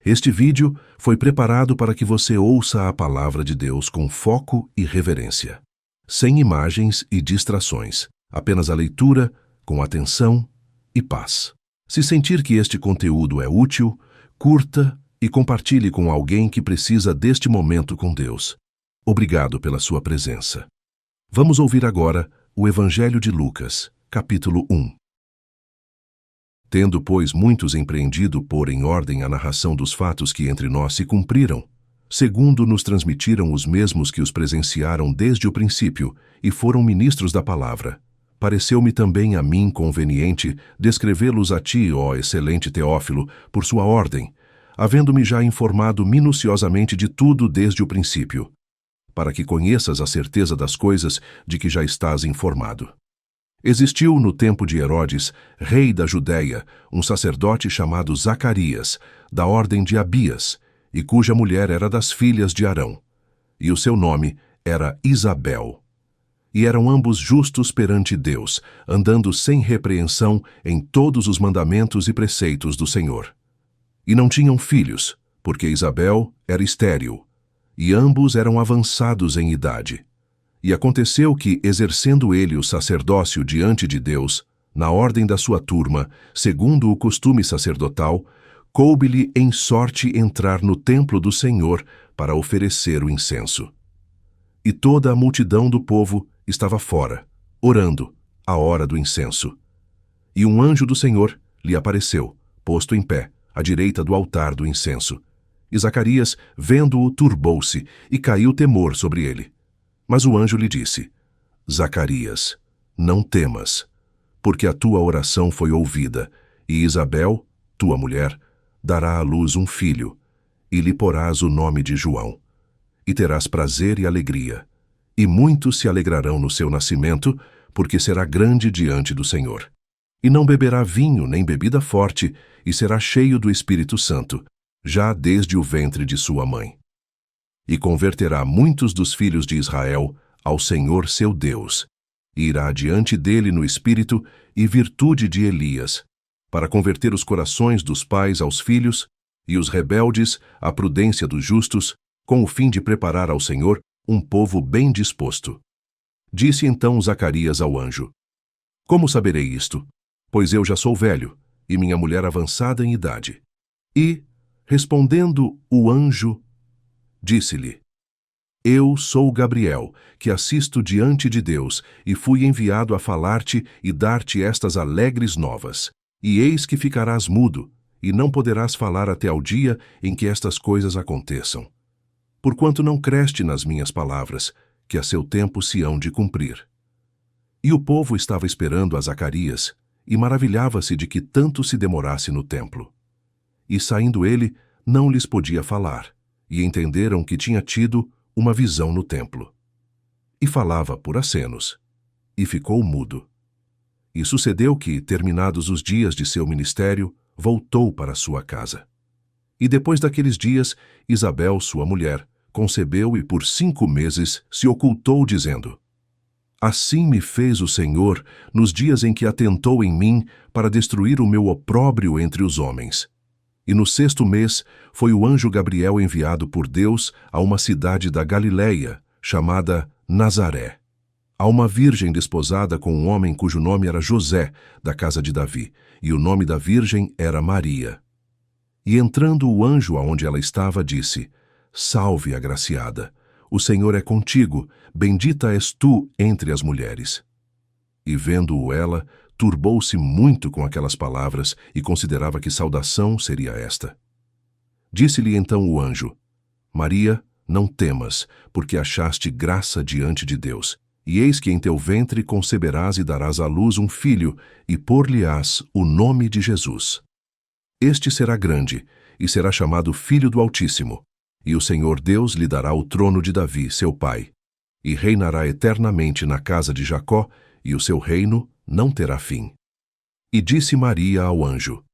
Este vídeo foi preparado para que você ouça a palavra de Deus com foco e reverência, sem imagens e distrações, apenas a leitura, com atenção e paz. Se sentir que este conteúdo é útil, curta e compartilhe com alguém que precisa deste momento com Deus. Obrigado pela sua presença. Vamos ouvir agora o Evangelho de Lucas, capítulo 1. Tendo, pois, muitos empreendido pôr em ordem a narração dos fatos que entre nós se cumpriram, segundo nos transmitiram os mesmos que os presenciaram desde o princípio e foram ministros da palavra, pareceu-me também a mim conveniente descrevê-los a ti, ó excelente Teófilo, por sua ordem, havendo-me já informado minuciosamente de tudo desde o princípio, para que conheças a certeza das coisas de que já estás informado. Existiu no tempo de Herodes, rei da Judéia, um sacerdote chamado Zacarias, da ordem de Abias, e cuja mulher era das filhas de Arão, e o seu nome era Isabel. E eram ambos justos perante Deus, andando sem repreensão em todos os mandamentos e preceitos do Senhor. E não tinham filhos, porque Isabel era estéril, e ambos eram avançados em idade. E aconteceu que, exercendo ele o sacerdócio diante de Deus, na ordem da sua turma, segundo o costume sacerdotal, coube-lhe em sorte entrar no templo do Senhor para oferecer o incenso. E toda a multidão do povo estava fora, orando, à hora do incenso. E um anjo do Senhor lhe apareceu, posto em pé, à direita do altar do incenso. E Zacarias, vendo-o, turbou-se, e caiu temor sobre ele. Mas o anjo lhe disse: Zacarias, não temas, porque a tua oração foi ouvida, e Isabel, tua mulher, dará à luz um filho, e lhe porás o nome de João. E terás prazer e alegria, e muitos se alegrarão no seu nascimento, porque será grande diante do Senhor. E não beberá vinho nem bebida forte, e será cheio do Espírito Santo, já desde o ventre de sua mãe. E converterá muitos dos filhos de Israel ao Senhor seu Deus, e irá diante dele no espírito e virtude de Elias, para converter os corações dos pais aos filhos e os rebeldes à prudência dos justos, com o fim de preparar ao Senhor um povo bem disposto. Disse então Zacarias ao anjo: Como saberei isto? Pois eu já sou velho, e minha mulher avançada em idade. E, respondendo o anjo, disse-lhe: Eu sou Gabriel, que assisto diante de Deus, e fui enviado a falar-te e dar-te estas alegres novas. E eis que ficarás mudo, e não poderás falar até ao dia em que estas coisas aconteçam. Porquanto não creste nas minhas palavras, que a seu tempo se hão de cumprir. E o povo estava esperando a Zacarias, e maravilhava-se de que tanto se demorasse no templo. E saindo ele, não lhes podia falar, e entenderam que tinha tido uma visão no templo. E falava por acenos, e ficou mudo. E sucedeu que, terminados os dias de seu ministério, voltou para sua casa. E depois daqueles dias, Isabel, sua mulher, concebeu e por 5 meses se ocultou, dizendo: Assim me fez o Senhor nos dias em que atentou em mim para destruir o meu opróbrio entre os homens. E no 6º mês foi o anjo Gabriel enviado por Deus a uma cidade da Galileia, chamada Nazaré, a uma virgem desposada com um homem cujo nome era José, da casa de Davi, e o nome da virgem era Maria. E entrando o anjo aonde ela estava, disse: Salve, agraciada, o Senhor é contigo, bendita és tu entre as mulheres. E vendo-o ela, turbou-se muito com aquelas palavras e considerava que saudação seria esta. Disse-lhe então o anjo: Maria, não temas, porque achaste graça diante de Deus. E eis que em teu ventre conceberás e darás à luz um filho, e pôr-lhe-ás o nome de Jesus. Este será grande, e será chamado Filho do Altíssimo, e o Senhor Deus lhe dará o trono de Davi, seu pai, e reinará eternamente na casa de Jacó, e o seu reino não terá fim. E disse Maria ao anjo: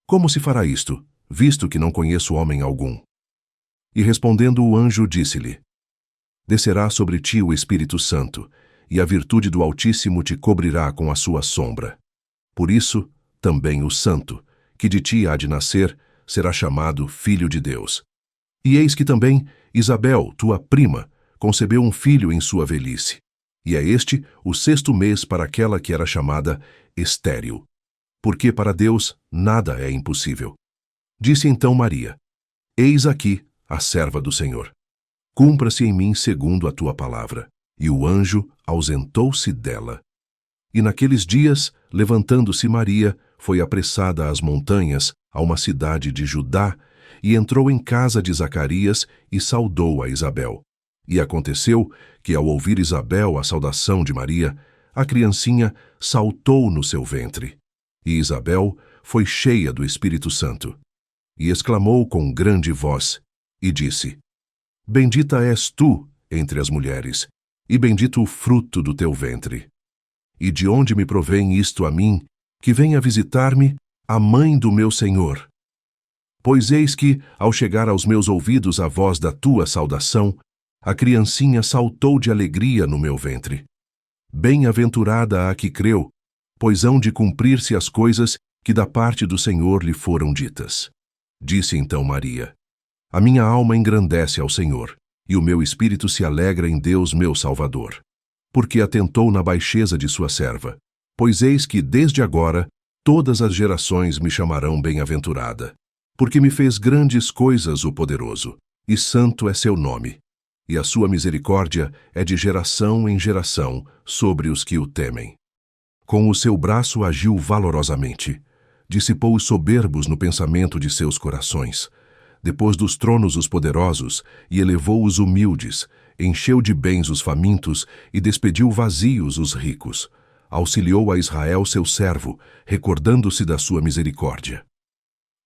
Como se fará isto, visto que não conheço homem algum? E respondendo o anjo, disse-lhe: Descerá sobre ti o Espírito Santo, e a virtude do Altíssimo te cobrirá com a sua sombra. Por isso, também o santo, que de ti há de nascer, será chamado Filho de Deus. E eis que também Isabel, tua prima, concebeu um filho em sua velhice. E é este o 6º mês para aquela que era chamada estéril. Porque para Deus nada é impossível. Disse então Maria: Eis aqui a serva do Senhor. Cumpra-se em mim segundo a tua palavra. E o anjo ausentou-se dela. E naqueles dias, levantando-se Maria, foi apressada às montanhas, a uma cidade de Judá, e entrou em casa de Zacarias e saudou a Isabel. E aconteceu que, ao ouvir Isabel a saudação de Maria, a criancinha saltou no seu ventre. E Isabel foi cheia do Espírito Santo. E exclamou com grande voz, e disse: Bendita és tu entre as mulheres, e bendito o fruto do teu ventre. E de onde me provém isto a mim, que venha visitar-me a mãe do meu Senhor? Pois eis que, ao chegar aos meus ouvidos a voz da tua saudação, a criancinha saltou de alegria no meu ventre. Bem-aventurada a que creu, pois hão de cumprir-se as coisas que da parte do Senhor lhe foram ditas. Disse então Maria: A minha alma engrandece ao Senhor, e o meu espírito se alegra em Deus meu Salvador. Porque atentou na baixeza de sua serva. Pois eis que, desde agora, todas as gerações me chamarão bem-aventurada. Porque me fez grandes coisas o Poderoso, e santo é seu nome. E a sua misericórdia é de geração em geração sobre os que o temem. Com o seu braço agiu valorosamente. Dissipou os soberbos no pensamento de seus corações. Depôs dos tronos os poderosos e elevou os humildes. Encheu de bens os famintos e despediu vazios os ricos. Auxiliou a Israel seu servo, recordando-se da sua misericórdia.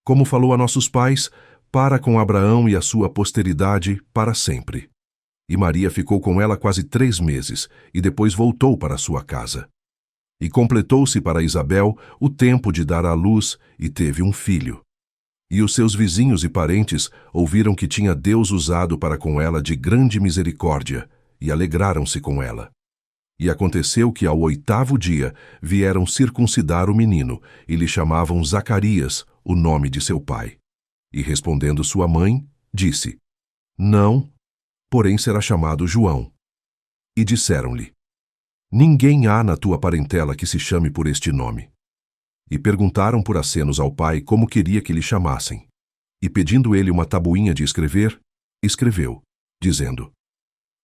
Como falou a nossos pais, para com Abraão e a sua posteridade para sempre. E Maria ficou com ela quase 3 meses, e depois voltou para sua casa. E completou-se para Isabel o tempo de dar à luz, e teve um filho. E os seus vizinhos e parentes ouviram que tinha Deus usado para com ela de grande misericórdia, e alegraram-se com ela. E aconteceu que ao 8º dia vieram circuncidar o menino, e lhe chamavam Zacarias, o nome de seu pai. E respondendo sua mãe, disse: Não, porém será chamado João. E disseram-lhe: Ninguém há na tua parentela que se chame por este nome. E perguntaram por acenos ao pai como queria que lhe chamassem. E pedindo ele uma tabuinha de escrever, escreveu, dizendo: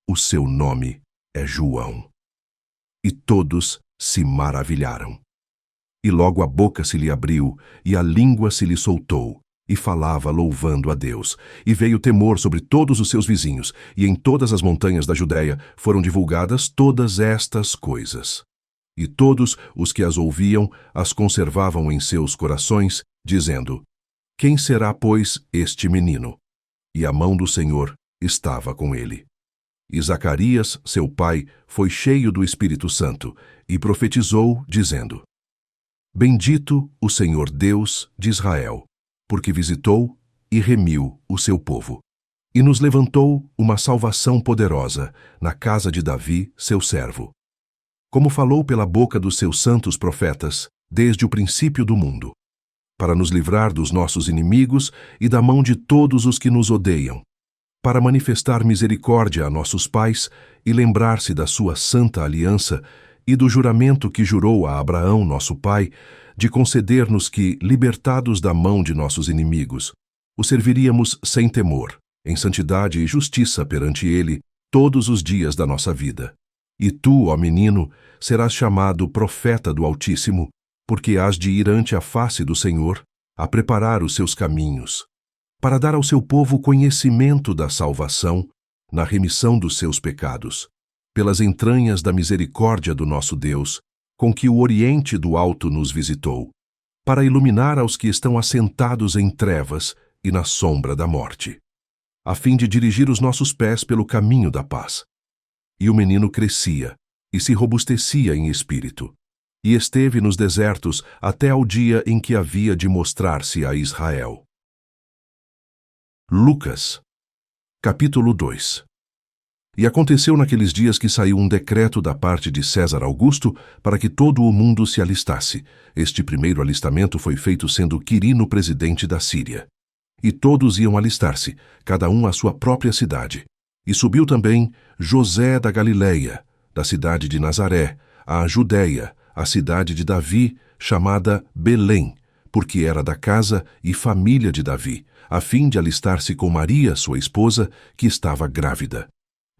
O seu nome é João. E todos se maravilharam. E logo a boca se lhe abriu, e a língua se lhe soltou, e falava louvando a Deus. E veio temor sobre todos os seus vizinhos, e em todas as montanhas da Judéia foram divulgadas todas estas coisas. E todos os que as ouviam as conservavam em seus corações, dizendo: Quem será, pois, este menino? E a mão do Senhor estava com ele. E Zacarias, seu pai, foi cheio do Espírito Santo, e profetizou, dizendo: Bendito o Senhor Deus de Israel, porque visitou e remiu o seu povo, e nos levantou uma salvação poderosa na casa de Davi, seu servo, como falou pela boca dos seus santos profetas, desde o princípio do mundo, para nos livrar dos nossos inimigos e da mão de todos os que nos odeiam, para manifestar misericórdia a nossos pais e lembrar-se da sua santa aliança e do juramento que jurou a Abraão, nosso pai, de conceder-nos que, libertados da mão de nossos inimigos, o serviríamos sem temor, em santidade e justiça perante ele, todos os dias da nossa vida. E tu, ó menino, serás chamado profeta do Altíssimo, porque hás de ir ante a face do Senhor, a preparar os seus caminhos, para dar ao seu povo conhecimento da salvação, na remissão dos seus pecados, pelas entranhas da misericórdia do nosso Deus, com que o Oriente do Alto nos visitou, para iluminar aos que estão assentados em trevas e na sombra da morte, a fim de dirigir os nossos pés pelo caminho da paz. E o menino crescia e se robustecia em espírito, e esteve nos desertos até ao dia em que havia de mostrar-se a Israel. Lucas, capítulo 2. E aconteceu naqueles dias que saiu um decreto da parte de César Augusto para que todo o mundo se alistasse. Este primeiro alistamento foi feito sendo Quirino presidente da Síria. E todos iam alistar-se, cada um à sua própria cidade. E subiu também José da Galileia, da cidade de Nazaré, à Judéia, a cidade de Davi, chamada Belém, porque era da casa e família de Davi, a fim de alistar-se com Maria, sua esposa, que estava grávida.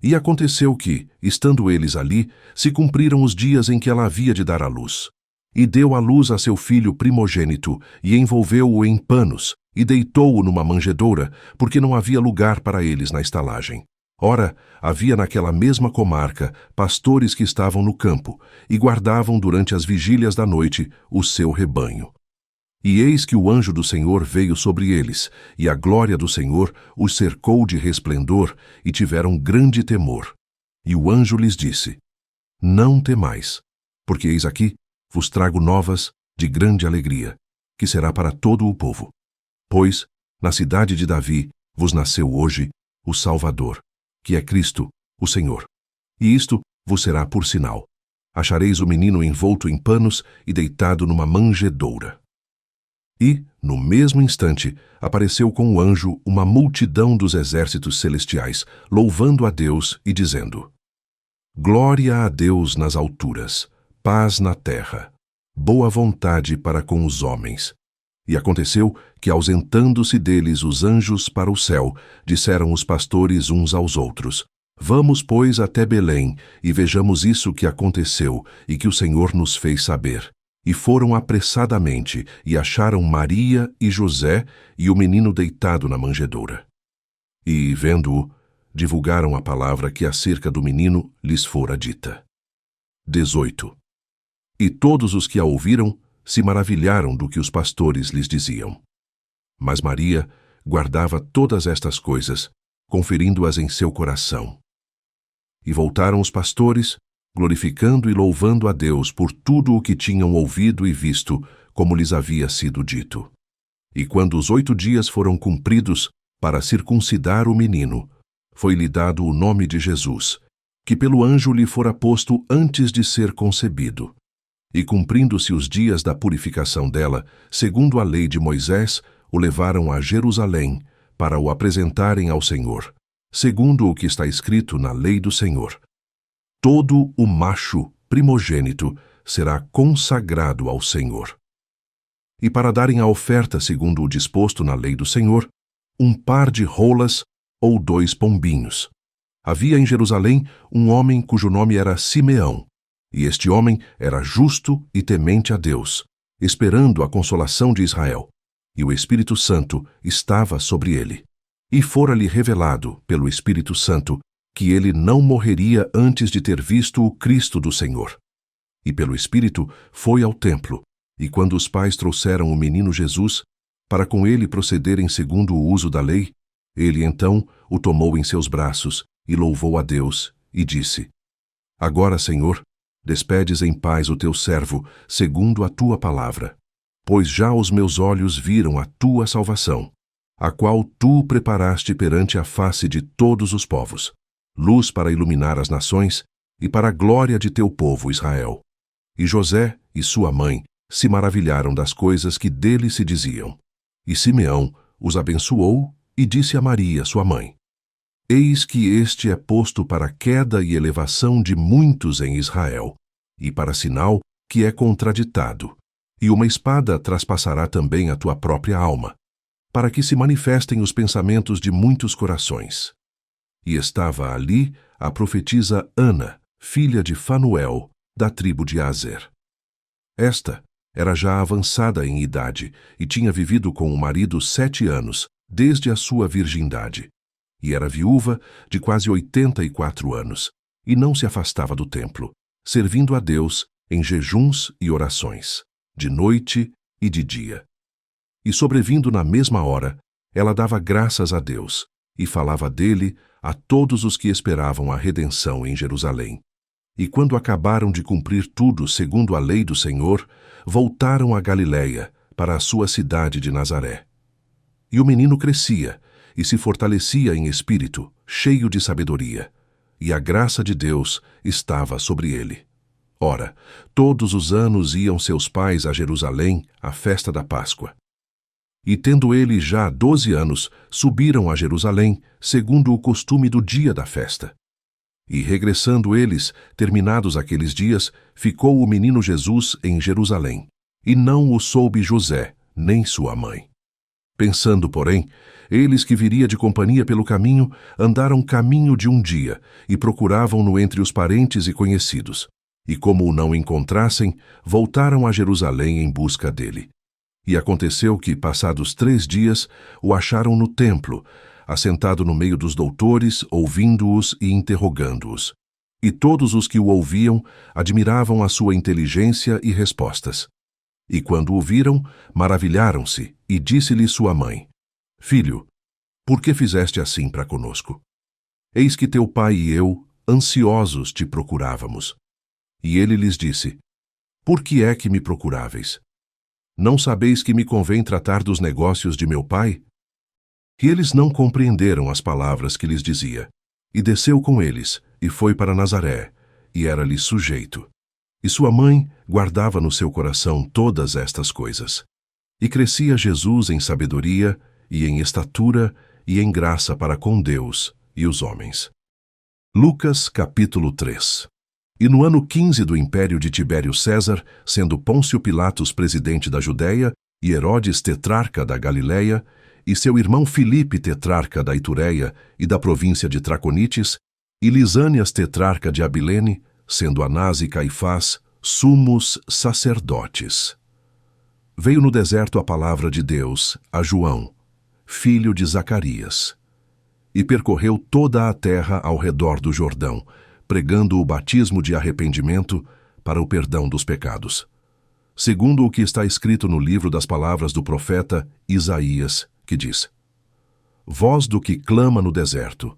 E aconteceu que, estando eles ali, se cumpriram os dias em que ela havia de dar à luz. E deu à luz a seu filho primogênito, e envolveu-o em panos, e deitou-o numa manjedoura, porque não havia lugar para eles na estalagem. Ora, havia naquela mesma comarca pastores que estavam no campo, e guardavam durante as vigílias da noite o seu rebanho. E eis que o anjo do Senhor veio sobre eles, e a glória do Senhor os cercou de resplendor, e tiveram grande temor. E o anjo lhes disse: Não temais, porque eis aqui vos trago novas de grande alegria, que será para todo o povo. Pois, na cidade de Davi, vos nasceu hoje o Salvador, que é Cristo, o Senhor. E isto vos será por sinal: achareis o menino envolto em panos e deitado numa manjedoura. E, no mesmo instante, apareceu com o anjo uma multidão dos exércitos celestiais, louvando a Deus e dizendo: Glória a Deus nas alturas, paz na terra, boa vontade para com os homens. E aconteceu que, ausentando-se deles os anjos para o céu, disseram os pastores uns aos outros: Vamos, pois, até Belém, e vejamos isso que aconteceu e que o Senhor nos fez saber. E foram apressadamente, e acharam Maria e José e o menino deitado na manjedoura. E, vendo-o, divulgaram a palavra que acerca do menino lhes fora dita. 18. E todos os que a ouviram se maravilharam do que os pastores lhes diziam. Mas Maria guardava todas estas coisas, conferindo-as em seu coração. E voltaram os pastores, glorificando e louvando a Deus por tudo o que tinham ouvido e visto, como lhes havia sido dito. E quando os 8 dias foram cumpridos para circuncidar o menino, foi-lhe dado o nome de Jesus, que pelo anjo lhe fora posto antes de ser concebido. E cumprindo-se os dias da purificação dela, segundo a lei de Moisés, o levaram a Jerusalém, para o apresentarem ao Senhor, segundo o que está escrito na lei do Senhor. Todo o macho primogênito será consagrado ao Senhor. E para darem a oferta segundo o disposto na lei do Senhor, 1 par de rolas ou 2 pombinhos. Havia em Jerusalém um homem cujo nome era Simeão, e este homem era justo e temente a Deus, esperando a consolação de Israel, e o Espírito Santo estava sobre ele. E fora-lhe revelado, pelo Espírito Santo, que ele não morreria antes de ter visto o Cristo do Senhor. E pelo Espírito foi ao templo, e quando os pais trouxeram o menino Jesus, para com ele procederem segundo o uso da lei, ele então o tomou em seus braços e louvou a Deus, e disse: Agora, Senhor, despedes em paz o teu servo, segundo a tua palavra, pois já os meus olhos viram a tua salvação, a qual tu preparaste perante a face de todos os povos, luz para iluminar as nações e para a glória de teu povo Israel. E José e sua mãe se maravilharam das coisas que dele se diziam. E Simeão os abençoou e disse a Maria, sua mãe: Eis que este é posto para a queda e elevação de muitos em Israel, e para sinal que é contraditado, e uma espada traspassará também a tua própria alma, para que se manifestem os pensamentos de muitos corações. E estava ali a profetisa Ana, filha de Fanuel, da tribo de Aser. Esta era já avançada em idade e tinha vivido com o marido 7 anos, desde a sua virgindade. E era viúva de quase 84 anos, e não se afastava do templo, servindo a Deus em jejuns e orações, de noite e de dia. E sobrevindo na mesma hora, ela dava graças a Deus, e falava dele a todos os que esperavam a redenção em Jerusalém. E quando acabaram de cumprir tudo segundo a lei do Senhor, voltaram a Galiléia, para a sua cidade de Nazaré. E o menino crescia, e se fortalecia em espírito, cheio de sabedoria, e a graça de Deus estava sobre ele. Ora, todos os anos iam seus pais a Jerusalém à festa da Páscoa. E tendo ele já 12 anos, subiram a Jerusalém, segundo o costume do dia da festa. E regressando eles, terminados aqueles dias, ficou o menino Jesus em Jerusalém, e não o soube José, nem sua mãe. Pensando, porém, eles que viria de companhia pelo caminho, andaram caminho de um dia, e procuravam-no entre os parentes e conhecidos. E como o não encontrassem, voltaram a Jerusalém em busca dele. E aconteceu que, passados 3 dias, o acharam no templo, assentado no meio dos doutores, ouvindo-os e interrogando-os. E todos os que o ouviam admiravam a sua inteligência e respostas. E quando o viram, maravilharam-se, e disse-lhe sua mãe: Filho, por que fizeste assim para conosco? Eis que teu pai e eu, ansiosos, te procurávamos. E ele lhes disse: Por que é que me procuráveis? Não sabeis que me convém tratar dos negócios de meu pai? E eles não compreenderam as palavras que lhes dizia. E desceu com eles, e foi para Nazaré, e era-lhe sujeito. E sua mãe guardava no seu coração todas estas coisas. E crescia Jesus em sabedoria, e em estatura, e em graça para com Deus e os homens. Lucas capítulo 3. E no ano 15 do império de Tibério César, sendo Pôncio Pilatos presidente da Judéia, e Herodes tetrarca da Galiléia, e seu irmão Filipe tetrarca da Itureia e da província de Traconites, e Lisânias tetrarca de Abilene, sendo Anás e Caifás sumos sacerdotes. Veio no deserto a palavra de Deus a João, filho de Zacarias, e percorreu toda a terra ao redor do Jordão, pregando o batismo de arrependimento para o perdão dos pecados, segundo o que está escrito no livro das palavras do profeta Isaías, que diz: Voz do que clama no deserto,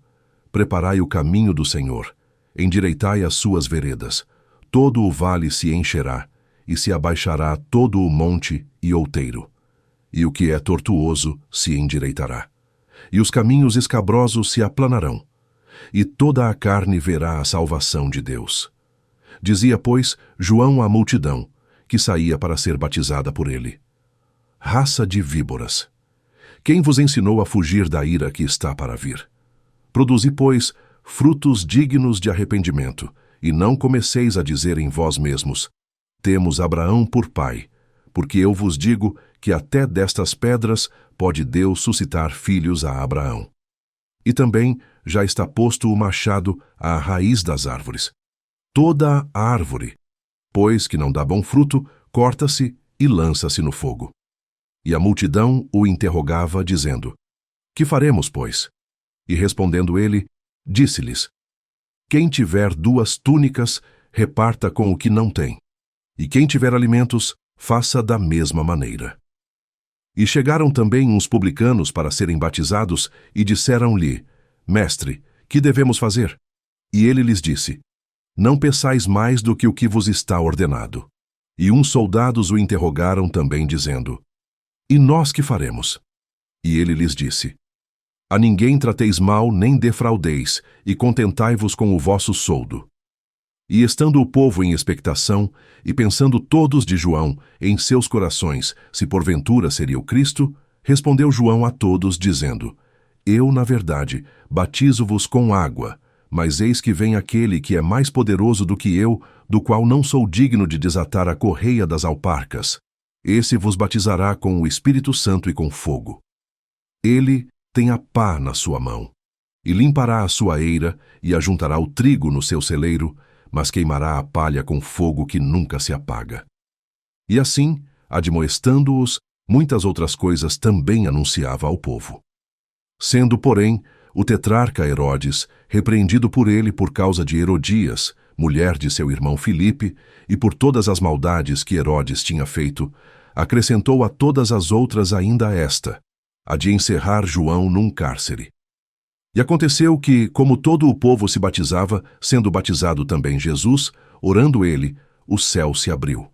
preparai o caminho do Senhor, endireitai as suas veredas, todo o vale se encherá, e se abaixará todo o monte e outeiro, e o que é tortuoso se endireitará, e os caminhos escabrosos se aplanarão, e toda a carne verá a salvação de Deus. Dizia, pois, João à multidão, que saía para ser batizada por ele: Raça de víboras! Quem vos ensinou a fugir da ira que está para vir? Produzi, pois, frutos dignos de arrependimento, e não comeceis a dizer em vós mesmos: Temos Abraão por pai, porque eu vos digo que até destas pedras pode Deus suscitar filhos a Abraão. E também já está posto o machado à raiz das árvores. Toda a árvore, pois que não dá bom fruto, corta-se e lança-se no fogo. E a multidão o interrogava, dizendo: Que faremos, pois? E respondendo ele, disse-lhes: Quem tiver 2 túnicas, reparta com o que não tem. E quem tiver alimentos, faça da mesma maneira. E chegaram também uns publicanos para serem batizados, e disseram-lhe: Mestre, que devemos fazer? E ele lhes disse: Não peçais mais do que o que vos está ordenado. E uns soldados o interrogaram também, dizendo: E nós que faremos? E ele lhes disse: A ninguém trateis mal, nem defraudeis, e contentai-vos com o vosso soldo. E estando o povo em expectação, e pensando todos de João em seus corações, se porventura seria o Cristo, respondeu João a todos, dizendo: Eu, na verdade, batizo-vos com água, mas eis que vem aquele que é mais poderoso do que eu, do qual não sou digno de desatar a correia das alparcas. Esse vos batizará com o Espírito Santo e com fogo. Ele tem a pá na sua mão, e limpará a sua eira, e ajuntará o trigo no seu celeiro, mas queimará a palha com fogo que nunca se apaga. E assim, admoestando-os, muitas outras coisas também anunciava ao povo. Sendo, porém, o tetrarca Herodes repreendido por ele por causa de Herodias, mulher de seu irmão Filipe, e por todas as maldades que Herodes tinha feito, acrescentou a todas as outras ainda esta, a de encerrar João num cárcere. E aconteceu que, como todo o povo se batizava, sendo batizado também Jesus, orando ele, o céu se abriu.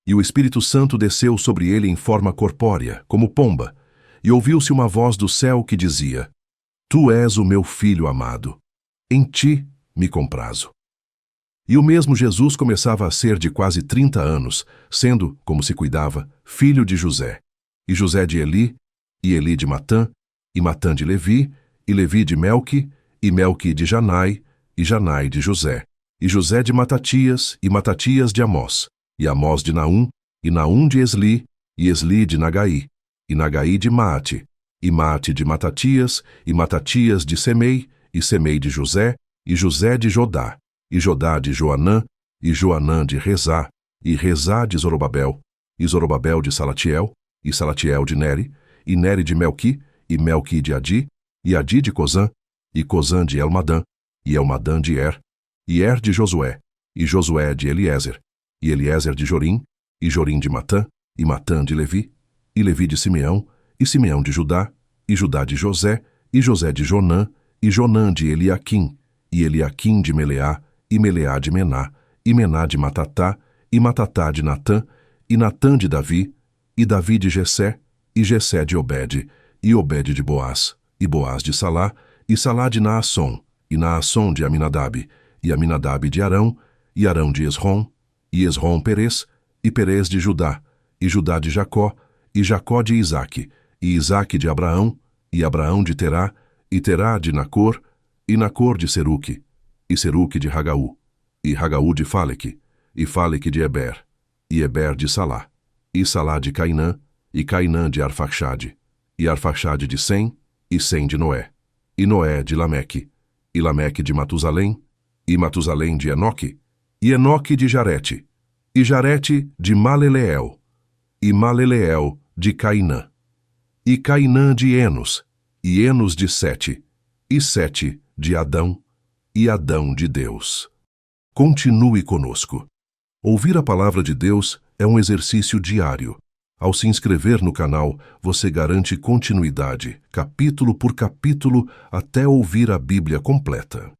E o Espírito Santo desceu sobre ele em forma corpórea, como pomba, e ouviu-se uma voz do céu que dizia: Tu és o meu filho amado, em ti me comprazo. E o mesmo Jesus começava a ser de quase 30 anos, sendo, como se cuidava, filho de José, e José de Eli, e Eli de Matã, e Matã de Levi, e Levi de Melque, e Melque de Janai, e Janai de José, e José de Matatias, e Matatias de Amós, e Amós de Naum, e Naum de Esli, e Esli de Nagai, e Nagai de Maate, e Maate de Matatias, e Matatias de Semei, e Semei de José, e José de Jodá, e Jodá de Joanã, e Joanã de Rezá, e Rezá de Zorobabel, e Zorobabel de Salatiel, e Salatiel de Neri, e Neri de Melqui, e Melqui de Adi, e Adi de Cozã, e Cozã de Elmadã, e Elmadã de e de Josué, e Josué de Eliezer, e Eliezer de Jorim, e Jorim de Matã, e Matã de Levi, e Levi de Simeão, e Simeão de Judá, e Judá de José, e José de Jonã, e Jonã de Eliaquim, e Eliaquim de Meleá, e Meleá de Mená, e Mená de Matatá, e Matatá de Natã, e Natã de Davi, e Davi de Jessé, e Jessé de Obed, e Obed de Boaz, e Boaz de Salá, e Salá de Naasson, e Naasson de Aminadab, e Aminadab de Arão, e Arão de Esrom, e Esrom Perez, e Perez de Judá, e Judá de Jacó, e Jacó de Isaque, e Isaque de Abraão, e Abraão de Terá, e Terá de Nacor, e Nacor de Seruque, e Seruque de Ragaú, e Ragaú de Faleque, e Faleque de Eber, e Eber de Salá, e Salá de Cainã, e Cainã de Arfaxade, e Arfaxade de Sem, e Sem de Noé, e Noé de Lameque, e Lameque de Matusalém, e Matusalém de Enoque, e Enoque de Jarete, e Jarete de Maleleel, e Maleleel de Cainã, e Cainã de Enos, e Enos de Sete, e Sete de Adão, e Adão de Deus. Continue conosco. Ouvir a palavra de Deus é um exercício diário. Ao se inscrever no canal, você garante continuidade, capítulo por capítulo, até ouvir a Bíblia completa.